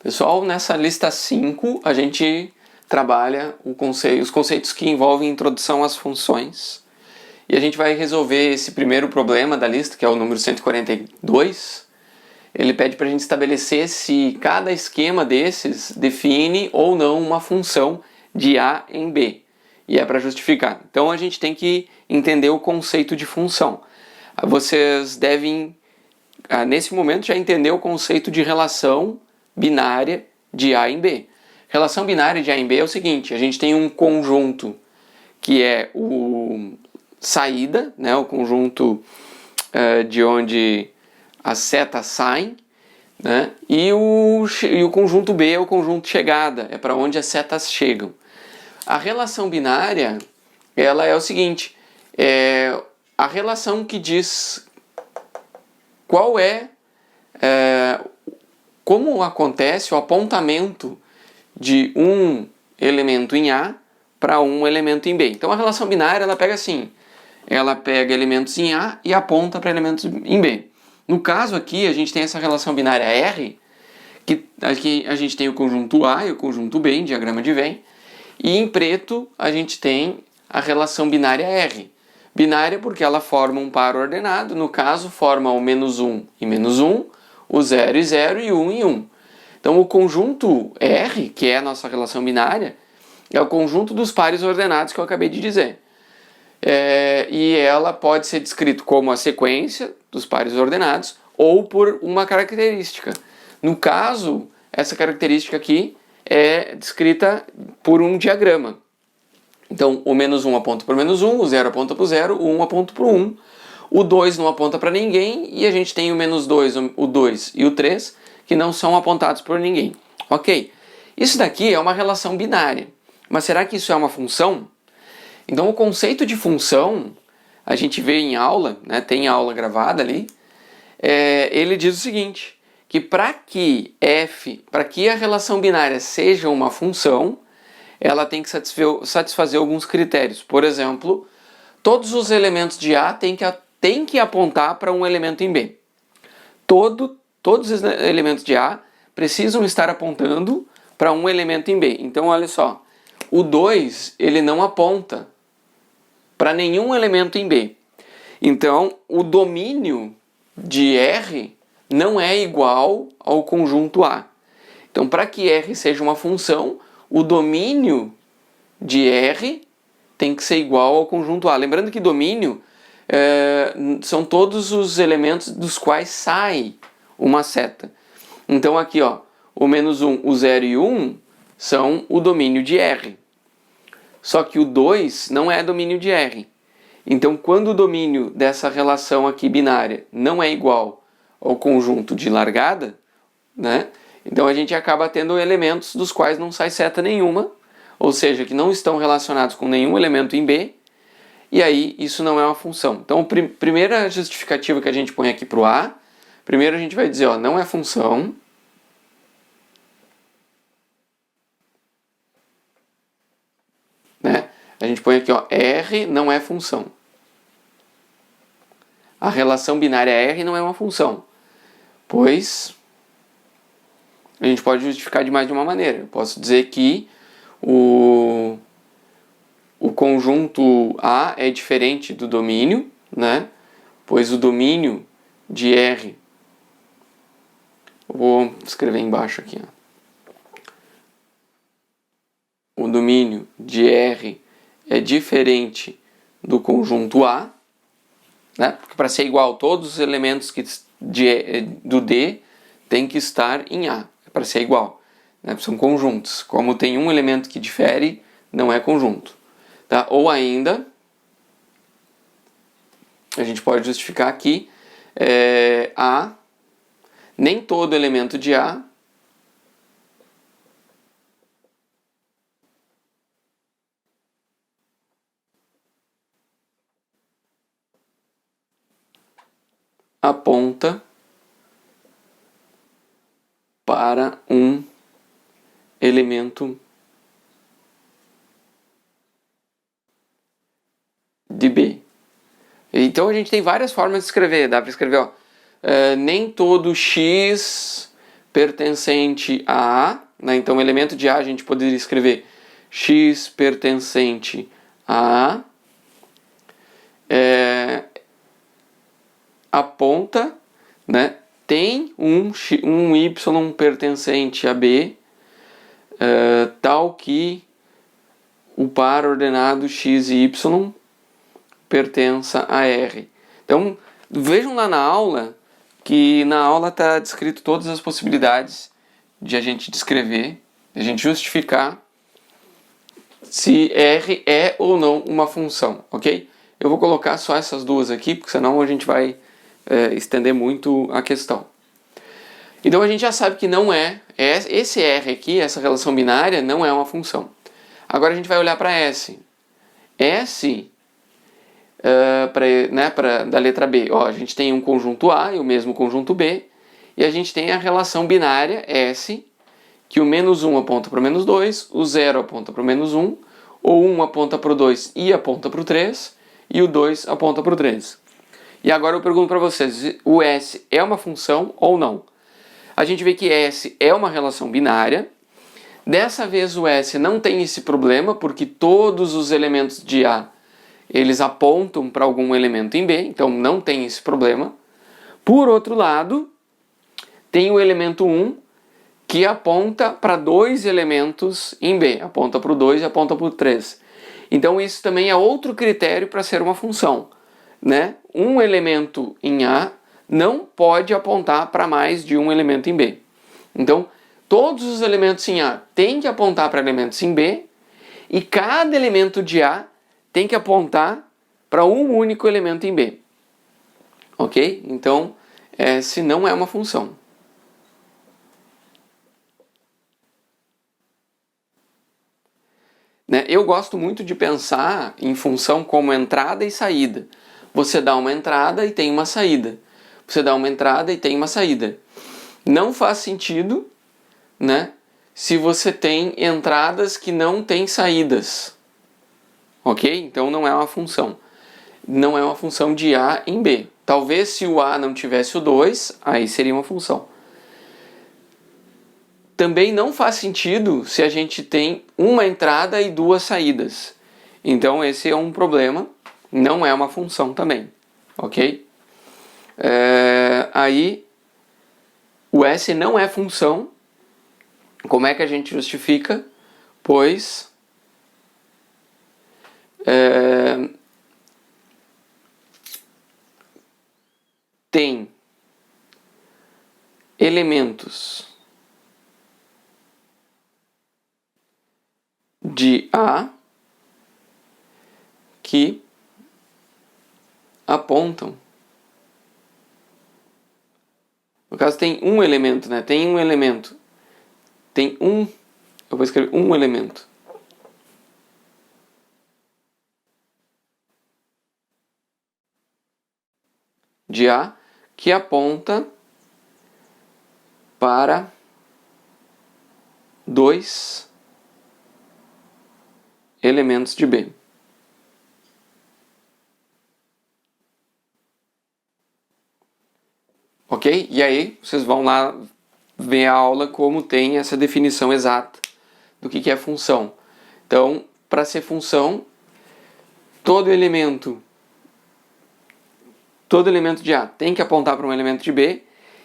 Pessoal, nessa lista 5 a gente trabalha os conceitos que envolvem introdução às funções. E a gente vai resolver esse primeiro problema da lista, que é o número 142. Ele pede para a gente estabelecer se cada esquema desses define ou não uma função de A em B. E é para justificar. Então a gente tem que entender o conceito de função. Vocês devem, nesse momento, já entender o conceito de relação binária de A em B. Relação binária de A em B é o seguinte: a gente tem um conjunto que é o saída, né, o conjunto de onde as setas saem, né, e o conjunto B é o conjunto chegada, é para onde as setas chegam. A relação binária, ela é o seguinte, é a relação que diz qual como acontece o apontamento de um elemento em A para um elemento em B. Então a relação binária ela pega assim, ela pega elementos em A e aponta para elementos em B. No caso aqui a gente tem essa relação binária R, que aqui a gente tem o conjunto A e o conjunto B em diagrama de Venn, e em preto a gente tem a relação binária R. Binária porque ela forma um par ordenado, no caso forma o -1 e -1, o 0 e 0 e 1 e 1. Então o conjunto R, que é a nossa relação binária, é o conjunto dos pares ordenados que eu acabei de dizer. E ela pode ser descrita como a sequência dos pares ordenados ou por uma característica. No caso, essa característica aqui é descrita por um diagrama. Então o -1 aponta para o -1, o 0 aponta para o 0, o 1 aponta para o 1, o 2 não aponta para ninguém e a gente tem o -2, o 2 e o 3 que não são apontados por ninguém. Ok? Isso daqui é uma relação binária. Mas será que isso é uma função? Então o conceito de função, a gente vê em aula, né, tem aula gravada ali, ele diz o seguinte, que para que a relação binária seja uma função, ela tem que satisfazer alguns critérios. Por exemplo, todos os elementos de A têm que apontar para um elemento em B. Todos os elementos de A precisam estar apontando para um elemento em B. Então, olha só, o 2 ele não aponta para nenhum elemento em B. Então, o domínio de R não é igual ao conjunto A. Então, para que R seja uma função, o domínio de R tem que ser igual ao conjunto A. Lembrando que domínio são todos os elementos dos quais sai uma seta. Então aqui, ó, o -1, o 0 e o 1 são o domínio de R. Só que o 2 não é domínio de R. Então quando o domínio dessa relação aqui binária não é igual ao conjunto de largada, né? Então a gente acaba tendo elementos dos quais não sai seta nenhuma, ou seja, que não estão relacionados com nenhum elemento em B, e aí isso não é uma função. Então a primeira justificativa que a gente põe aqui para o A, primeiro a gente vai dizer, ó, não é função, né? A gente põe aqui, ó, R não é função. A relação binária R não é uma função, pois a gente pode justificar de mais de uma maneira. Eu posso dizer que o conjunto A é diferente do domínio, né? Pois o domínio de R, vou escrever embaixo aqui, ó. O domínio de R é diferente do conjunto A, né? Porque para ser igual, todos os elementos do D tem que estar em A, para ser igual, né? São conjuntos. Como tem um elemento que difere, não é conjunto. Tá? Ou ainda, a gente pode justificar aqui, nem todo elemento de A aponta para um elemento de B. Então a gente tem várias formas de escrever. Dá para escrever, ó, nem todo X pertencente a A, né? Então o elemento de A a gente poderia escrever x pertencente a A, a ponta, né, tem um y pertencente a B, tal que o par ordenado x e y pertença a R. Então, vejam lá na aula, que na aula está descrito todas as possibilidades de a gente descrever, de a gente justificar se R é ou não uma função, ok? Eu vou colocar só essas duas aqui, porque senão a gente vai estender muito a questão. Então a gente já sabe que não esse R aqui, essa relação binária, não é uma função. Agora a gente vai olhar para S. S, da letra B, ó, a gente tem um conjunto A e o mesmo conjunto B, e a gente tem a relação binária S, que o -1 aponta para o -2, o 0 aponta para o -1, o 1 aponta para o 2 e aponta para o 3, e o 2 aponta para o 3. E agora eu pergunto para vocês, o S é uma função ou não? A gente vê que S é uma relação binária. Dessa vez o S não tem esse problema, porque todos os elementos de A, eles apontam para algum elemento em B, então não tem esse problema. Por outro lado, tem o elemento 1, que aponta para dois elementos em B, aponta para o 2 e aponta para o 3. Então isso também é outro critério para ser uma função, né? Um elemento em A não pode apontar para mais de um elemento em B. Então, todos os elementos em A têm que apontar para elementos em B, e cada elemento de A tem que apontar para um único elemento em B. Ok? Então, S não é uma função. Né? Eu gosto muito de pensar em função como entrada e saída. Você dá uma entrada e tem uma saída. Você dá uma entrada e tem uma saída. Não faz sentido, né, se você tem entradas que não têm saídas. Ok? Então não é uma função. Não é uma função de A em B. Talvez se o A não tivesse o 2, aí seria uma função. Também não faz sentido se a gente tem uma entrada e duas saídas. Então esse é um problema. Não é uma função também, ok? Aí, o S não é função. Como é que a gente justifica? Pois tem elementos de A que apontam. No caso tem um elemento, né? Tem um elemento. Eu vou escrever um elemento. De A que aponta para dois elementos de B. Ok? E aí, vocês vão lá ver a aula como tem essa definição exata do que é função. Então, para ser função, todo elemento de A tem que apontar para um elemento de B,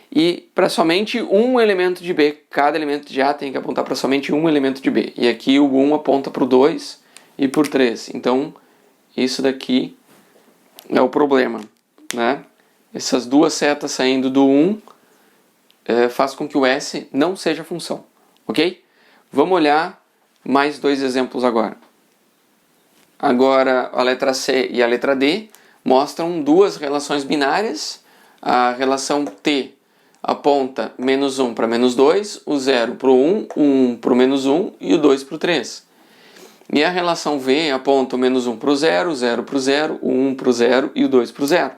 e para somente um elemento de B, cada elemento de A tem que apontar para somente um elemento de B. E aqui o 1 aponta para o 2 e para o 3. Então, isso daqui é o problema, né? Essas duas setas saindo do 1 faz com que o S não seja função, ok? Vamos olhar mais dois exemplos agora. Agora a letra C e a letra D mostram duas relações binárias. A relação T aponta -1 para -2, o 0 para o 1, o 1 para o -1 e o 2 para o 3. E a relação V aponta o -1 para o 0 para o 0, o 1 para o 0 e o 2 para o 0.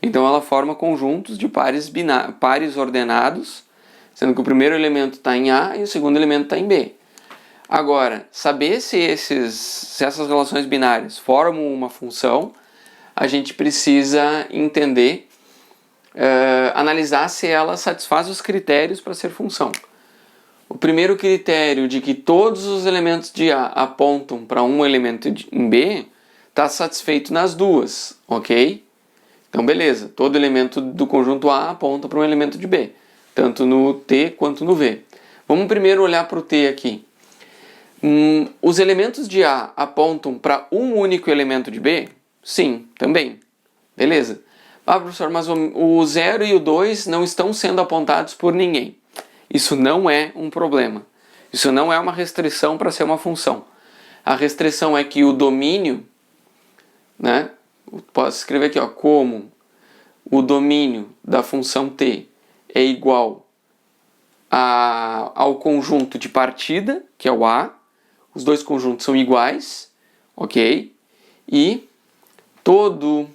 Então ela forma conjuntos de pares ordenados, sendo que o primeiro elemento está em A e o segundo elemento está em B. Agora, saber se essas relações binárias formam uma função, a gente precisa entender analisar se ela satisfaz os critérios para ser função. O primeiro critério de que todos os elementos de A apontam para um elemento em B está satisfeito nas duas, ok? Então beleza, todo elemento do conjunto A aponta para um elemento de B, tanto no T quanto no V. Vamos primeiro olhar para o T aqui. Os elementos de A apontam para um único elemento de B? Sim, também. Beleza. Ah, professor, mas o 0 e o 2 não estão sendo apontados por ninguém. Isso não é um problema. Isso não é uma restrição para ser uma função. A restrição é que o domínio, né? Posso escrever aqui, ó, como o domínio da função t é igual ao conjunto de partida, que é o A. Os dois conjuntos são iguais, ok? E todo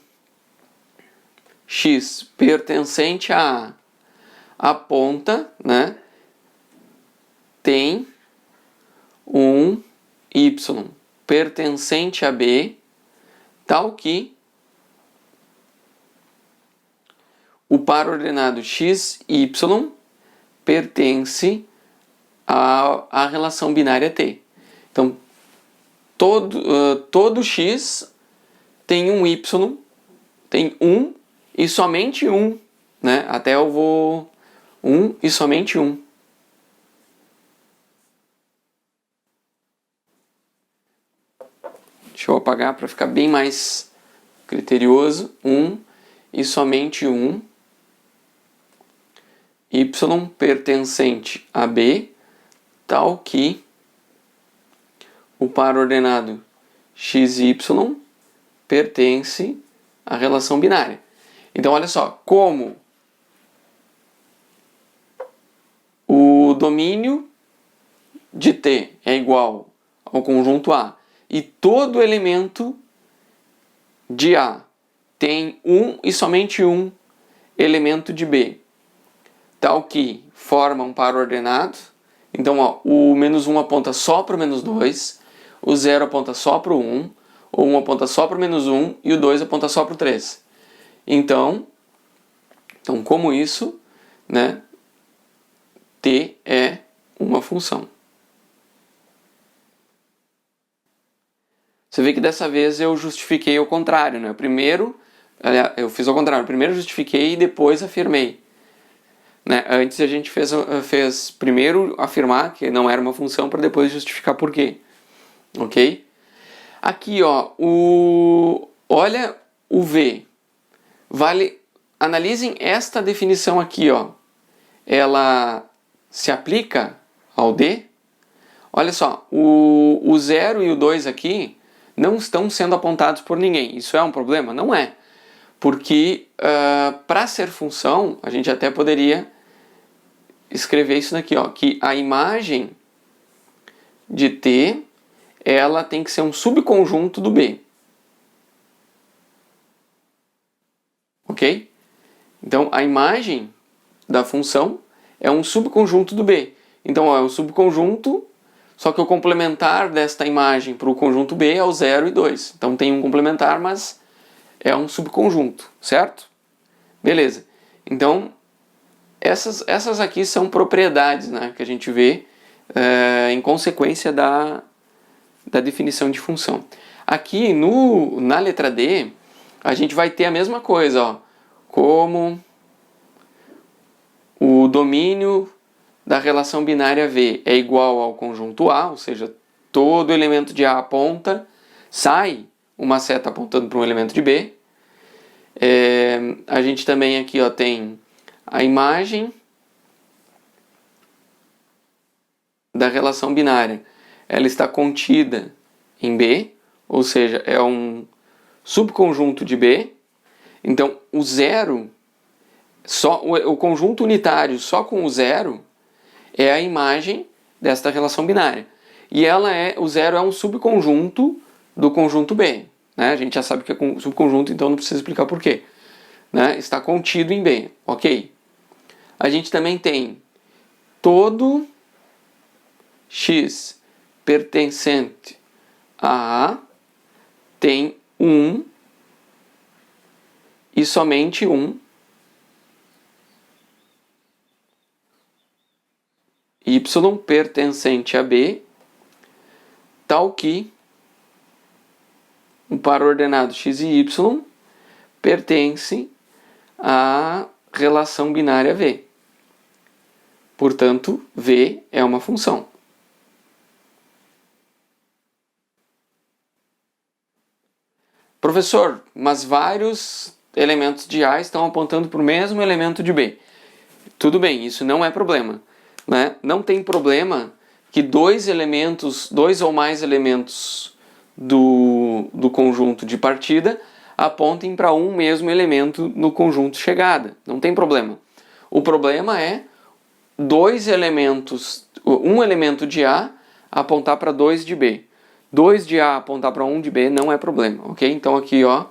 x pertencente a A aponta, né, tem um y pertencente a B, tal que o par ordenado x, y pertence à relação binária T. Então, todo x tem um y, tem um e somente um, né? Até eu vou um e somente um. Deixa eu apagar para ficar bem mais criterioso. Um e somente um. Y pertencente a B, tal que o par ordenado XY pertence à relação binária. Então, olha só, como o domínio de T é igual ao conjunto A e todo elemento de A tem um e somente um elemento de B, tal que forma um par ordenado. Então, ó, o menos 1 aponta só para o menos 2, o 0 aponta só para o 1, o 1 aponta só para o menos 1 e o 2 aponta só para o 3. Então, como isso, né, T é uma função. Você vê que dessa vez eu justifiquei ao contrário, né? Primeiro, eu fiz ao contrário. Primeiro justifiquei e depois afirmei. Né? Antes a gente fez primeiro afirmar que não era uma função para depois justificar por quê. Ok? Aqui, ó, olha o V. Analisem esta definição aqui, ó. Ela se aplica ao D? Olha só, o 0 e o 2 aqui não estão sendo apontados por ninguém. Isso é um problema? Não é. Porque para ser função, a gente até poderia escrever isso daqui, ó, que a imagem de T ela tem que ser um subconjunto do B. Ok? Então, a imagem da função é um subconjunto do B. Então, ó, é um subconjunto, só que o complementar desta imagem para o conjunto B é o 0 e 2. Então, tem um complementar, mas é um subconjunto, certo? Beleza. Então, essas aqui são propriedades, né, que a gente vê em consequência da definição de função. Aqui na letra D, a gente vai ter a mesma coisa, ó, como o domínio da relação binária V é igual ao conjunto A, ou seja, todo elemento de A aponta, sai uma seta apontando para um elemento de B. A gente também aqui, ó, tem a imagem da relação binária. Ela está contida em B, ou seja, é um subconjunto de B. Então, o 0, o conjunto unitário só com o 0 é a imagem desta relação binária. E o 0 é um subconjunto do conjunto B. Né? A gente já sabe que é subconjunto, então não precisa explicar por quê. Né? Está contido em B, ok? A gente também tem todo x pertencente a A tem um e somente um y pertencente a B, tal que um par ordenado x e y pertence à relação binária V. Portanto, V é uma função. Professor, mas vários elementos de A estão apontando para o mesmo elemento de B. Tudo bem, isso não é problema, né? Não tem problema que dois ou mais elementos do conjunto de partida apontem para um mesmo elemento no conjunto chegada. Não tem problema. O problema é um elemento de A apontar para 2 de B. 2 de A apontar para 1 de B não é problema, ok? Então aqui, ó,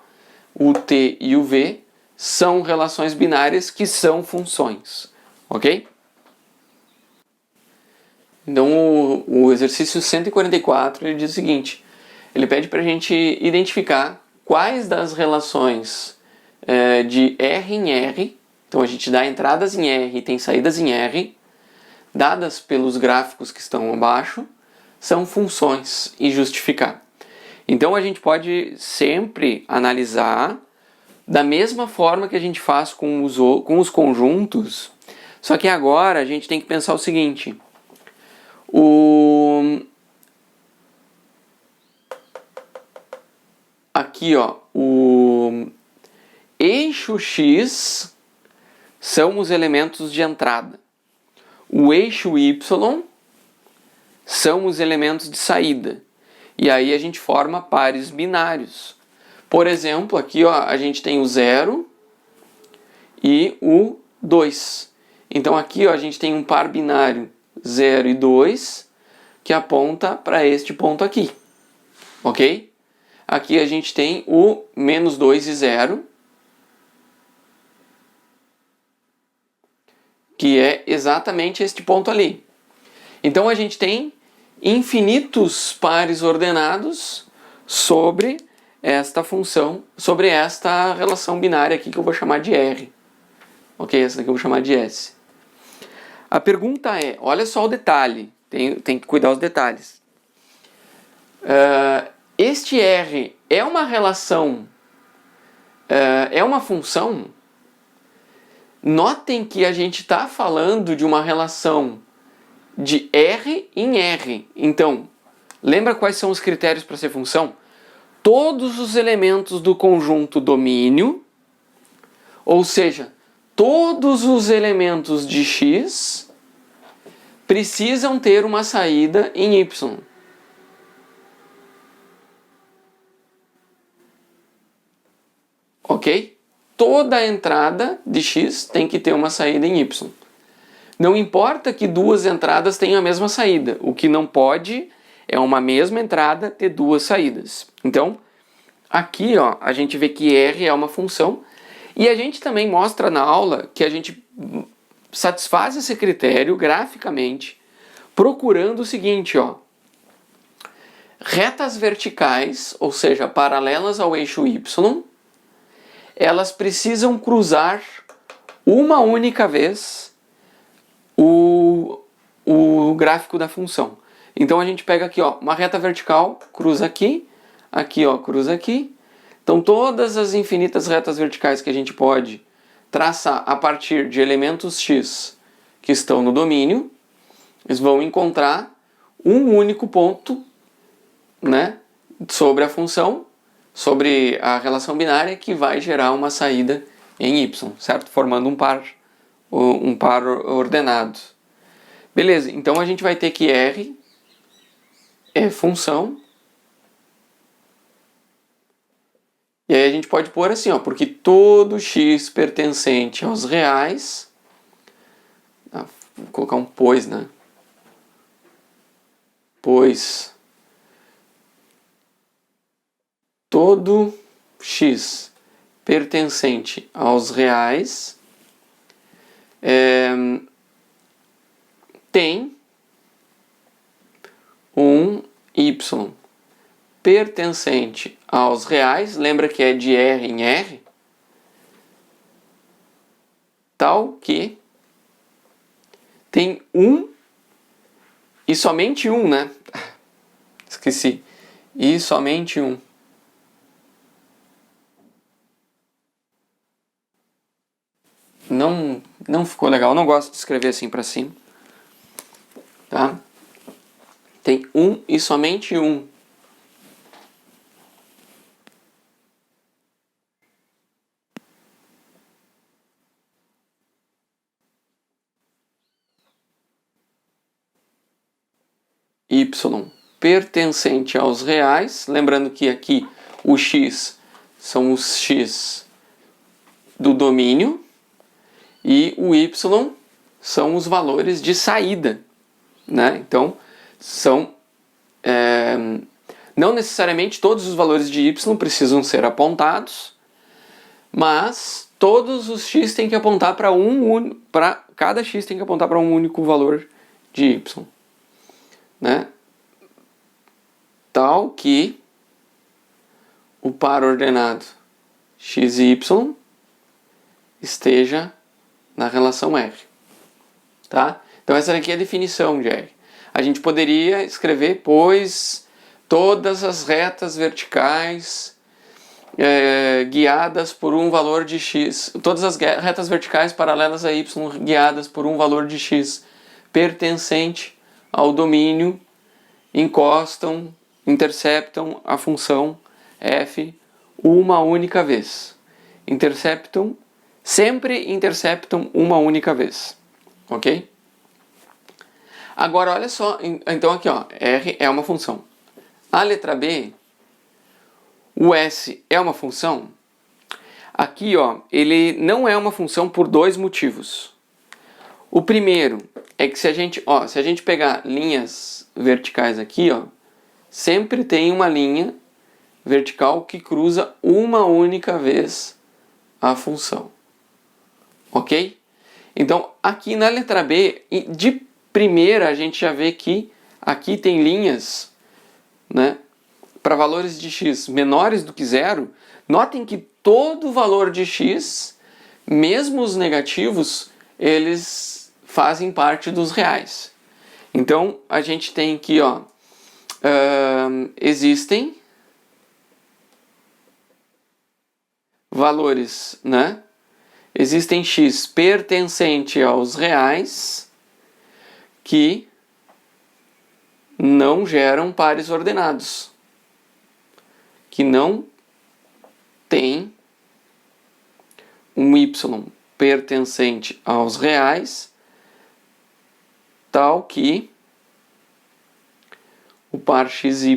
o T e o V são relações binárias que são funções, ok? Então o exercício 144 ele diz o seguinte, ele pede para a gente identificar quais das relações de R em R, então a gente dá entradas em R e tem saídas em R, dadas pelos gráficos que estão abaixo, são funções e justificar. Então a gente pode sempre analisar da mesma forma que a gente faz com os conjuntos, só que agora a gente tem que pensar o seguinte, aqui, ó, o eixo X são os elementos de entrada. O eixo Y são os elementos de saída. E aí a gente forma pares binários. Por exemplo, aqui, ó, a gente tem o 0 e o 2. Então aqui, ó, a gente tem um par binário 0 e 2 que aponta para este ponto aqui. Ok? Aqui a gente tem o menos 2 e 0, que é exatamente este ponto ali. Então a gente tem infinitos pares ordenados sobre esta função, sobre esta relação binária aqui que eu vou chamar de R. Ok? Essa daqui eu vou chamar de S. A pergunta é, olha só o detalhe, tem que cuidar dos detalhes. Este R é uma relação, é uma função? Notem que a gente está falando de uma relação de R em R. Então, lembra quais são os critérios para ser função? Todos os elementos do conjunto domínio, ou seja, todos os elementos de X precisam ter uma saída em Y. Ok? Toda entrada de X tem que ter uma saída em Y. Não importa que duas entradas tenham a mesma saída. O que não pode é uma mesma entrada ter duas saídas. Então, aqui, ó, a gente vê que R é uma função. E a gente também mostra na aula que a gente satisfaz esse critério graficamente procurando o seguinte, ó. Retas verticais, ou seja, paralelas ao eixo Y, elas precisam cruzar uma única vez o gráfico da função. Então a gente pega aqui, ó, uma reta vertical, cruza aqui, aqui, ó, cruza aqui. Então todas as infinitas retas verticais que a gente pode traçar a partir de elementos X que estão no domínio, eles vão encontrar um único ponto, né, sobre a função, sobre a relação binária que vai gerar uma saída em Y, certo? Formando um par ordenado. Beleza, então a gente vai ter que R é função. E aí a gente pode pôr assim, ó, porque todo X pertencente aos reais, vou colocar um pois, né? Pois todo X pertencente aos reais tem um Y pertencente aos reais, lembra que é de R em R, tal que tem um e somente um, né? Esqueci. E somente um. Não ficou legal. Não gosto de escrever assim para cima. Tá? Tem um e somente um. Y pertencente aos reais. Lembrando que aqui o x são os x do domínio e o y são os valores de saída, né? Então, são não necessariamente todos os valores de y precisam ser apontados, mas todos os x têm que apontar para cada x tem que apontar para um único valor de y, né? Tal que o par ordenado x e y esteja na relação R, tá? Então essa daqui é a definição de R. A gente poderia escrever, pois todas as retas verticais guiadas por um valor de x, todas as retas verticais paralelas a y guiadas por um valor de x pertencente ao domínio interceptam a função f uma única vez. Sempre interceptam uma única vez, ok? Agora olha só, então aqui ó, R é uma função. A letra B, o S é uma função. Aqui ó, ele não é uma função por dois motivos. O primeiro é que se a gente pegar linhas verticais aqui ó, sempre tem uma linha vertical que cruza uma única vez a função. Ok? Então, aqui na letra B, de primeira a gente já vê que aqui tem linhas, né, para valores de x menores do que zero. Notem que todo valor de x, mesmo os negativos, eles fazem parte dos reais. Então, a gente tem aqui, ó, existem valores, né? Existem x pertencente aos reais que não geram pares ordenados, que não tem um y pertencente aos reais, tal que o par xy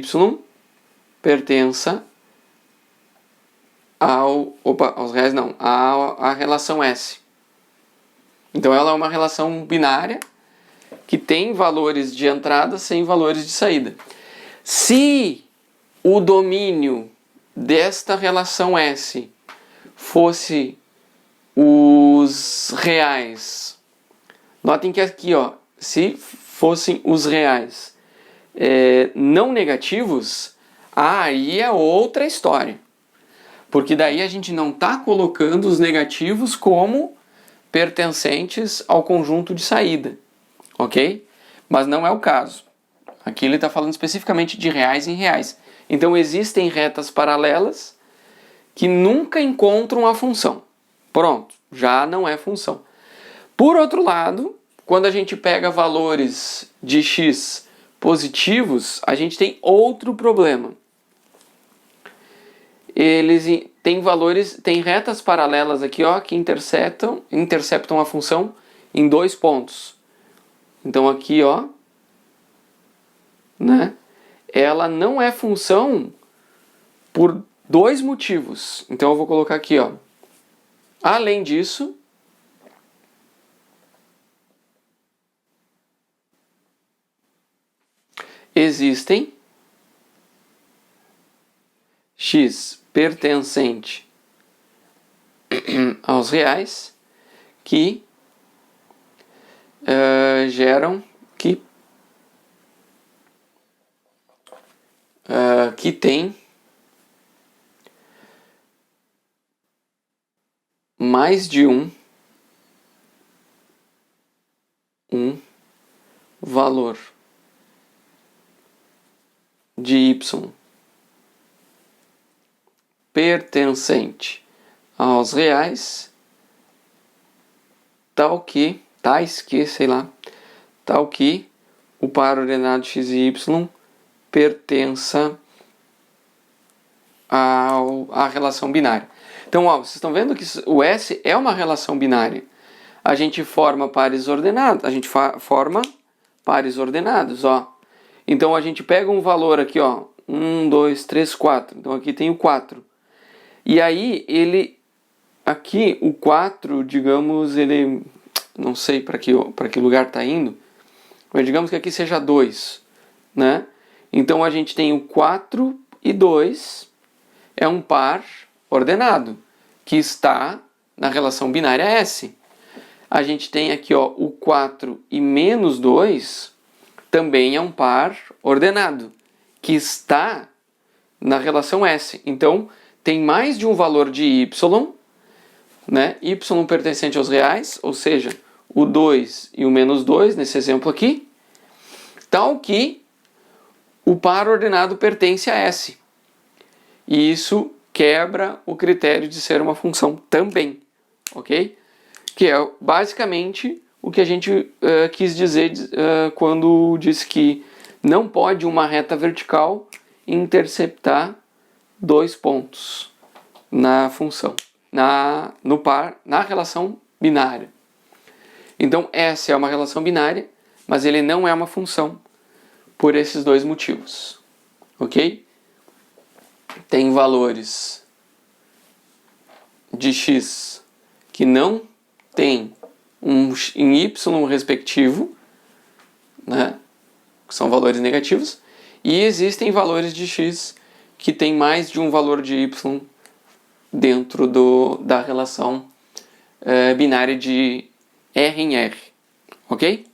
pertença aos reais não, à relação S. Então ela é uma relação binária que tem valores de entrada sem valores de saída. Se o domínio desta relação S fosse os reais, notem que aqui, ó, se fossem os reais não negativos, aí é outra história. Porque daí a gente não está colocando os negativos como pertencentes ao conjunto de saída, ok? Mas não é o caso. Aqui ele está falando especificamente de reais em reais. Então existem retas paralelas que nunca encontram a função. Pronto, já não é função. Por outro lado, quando a gente pega valores de x positivos, a gente tem outro problema. Eles têm valores, tem retas paralelas aqui, ó, que interceptam a função em dois pontos. Então aqui, ó, né, ela não é função por dois motivos. Então eu vou colocar aqui, ó. Além disso, existem x pertencente aos reais que que tem mais de um valor de y pertencente aos reais, tais que o par ordenado x e y pertença à relação binária. Então, ó, vocês estão vendo que o S é uma relação binária. A gente forma pares ordenados, ó. Então a gente pega um valor aqui, ó, 1, 2, 3, 4. Então aqui tem o 4. E aí aqui o 4, digamos, ele, não sei para que lugar está indo, mas digamos que aqui seja 2, né? Então a gente tem o 4 e 2, é um par ordenado, que está na relação binária S. A gente tem aqui, ó, o 4 e menos 2, também é um par ordenado, que está na relação S. Então, tem mais de um valor de y, né? Y pertencente aos reais, ou seja, o 2 e o menos 2, nesse exemplo aqui, tal que o par ordenado pertence a S. E isso quebra o critério de ser uma função também, ok? Que é basicamente o que a gente quis dizer quando disse que não pode uma reta vertical interceptar 2 pontos na função, na relação binária. Então, essa é uma relação binária, mas ele não é uma função por esses dois motivos, ok? Tem valores de x que não tem em y respectivo, né? Que são valores negativos, e existem valores de x que tem mais de um valor de y dentro da relação binária de R em R, ok?